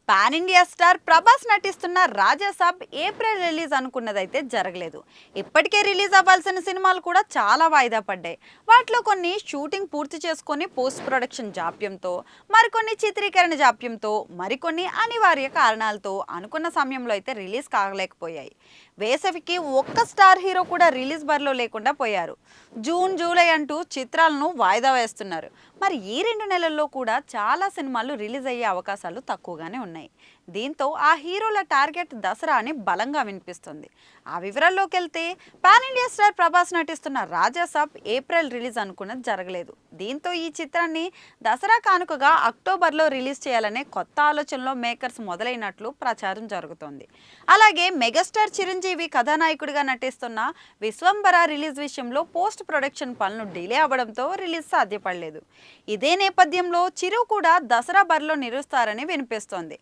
Pan India star Prabhas నటిస్తున్న Raja Saab April release అనుకున్నదైతే జరగలేదు. ఇప్పటికే రిలీజ్ అవ్వాల్సిన సినిమాలు కూడా చాలా వాయిదా పడ్డాయి. వాటిలో కొన్ని షూటింగ్ పూర్తి చేసుకొని పోస్ట్ ప్రొడక్షన్ జాప్యంతో, మరికొన్ని చిత్రీకరణ జాప్యంతో, మరికొన్ని అనివార్య కారణాలతో అనుకున్న సమయంలో అయితే రిలీజ్ కాగలేకపోయాయి. వేసవికి ఒక్క స్టార్ హీరో కూడా రిలీజ్ బరిలో లేకుండా పోయారు. జూన్ జూలై అంటూ చిత్రాలను వాయిదా వేస్తున్నారు. మరి ఈ 2 నెలల్లో కూడా చాలా సినిమాలు రిలీజ్ అయ్యే అవకాశాలు తక్కువగానే ఉన్నాయి. దీంతో ఆ హీరోల టార్గెట్ దసరా అని బలంగా వినిపిస్తుంది. ఆ వివరాల్లోకి వెళ్తే, పాన్ ఇండియా స్టార్ ప్రభాస్ నటిస్తున్న రాజాసాబ్ ఏప్రిల్ రిలీజ్ అనుకున్నది జరగలేదు. దీంతో ఈ చిత్రాన్ని దసరా కానుకగా అక్టోబర్లో రిలీజ్ చేయాలనే కొత్త ఆలోచనలో మేకర్స్ మొదలైనట్లు ప్రచారం జరుగుతోంది. అలాగే మెగాస్టార్ చిరంజీవి కథానాయకుడిగా నటిస్తున్న విశ్వంబర రిలీజ్ విషయంలో పోస్ట్ ప్రొడక్షన్ పనులు డిలే అవ్వడంతో రిలీజ్ సాధ్యపడలేదు. ఇదే నేపథ్యంలో చిరు కూడా దసరా బరిలో నిలుస్తారని వినిపిస్తోంది.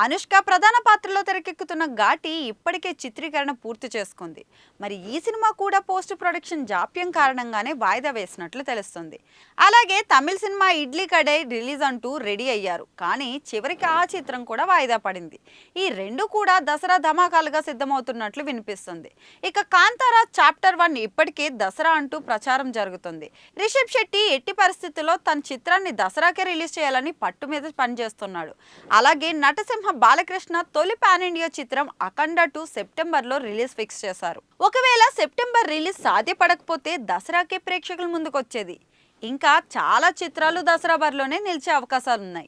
అనుష్క ప్రధాన పాత్రలో తెరకెక్కుతున్న ఘాటి ఇప్పటికే చిత్రీకరణ పూర్తి చేసుకుంది. మరి ఈ సినిమా కూడా పోస్ట్ ప్రొడక్షన్ జాప్యం కారణంగానే వాయిదా వేసినట్లు తెలుస్తుంది. అలాగే తమిళ సినిమా ఇడ్లీ కడై రిలీజ్ అంటూ రెడీ అయ్యారు, కానీ చివరికి ఆ చిత్రం కూడా వాయిదా పడింది. ఈ రెండు కూడా దసరా ధమాకాలుగా సిద్ధమవుతున్నట్లు వినిపిస్తుంది. ఇక కాంతారా చాప్టర్ 1 ఇప్పటికే దసరా అంటూ ప్రచారం జరుగుతుంది. రిషబ్ శెట్టి ఎట్టి పరిస్థితుల్లో తన చిత్రాన్ని దసరాకే రిలీజ్ చేయాలని పట్టు మీద పనిచేస్తున్నాడు. అలాగే నటసింహ బాలకృష్ణ తొలి పాన్ ఇండియా చిత్రం అఖండ 2 సెప్టెంబర్లో రిలీజ్ ఫిక్స్ చేశారు. ఒకవేళ సెప్టెంబర్ రిలీజ్ సాధ్యపడకపోతే దసరాకే ప్రేక్షకుల ముందుకు వచ్చేది. ఇంకా చాలా చిత్రాలు దసరా బరిలోనే నిలిచే అవకాశాలున్నాయి.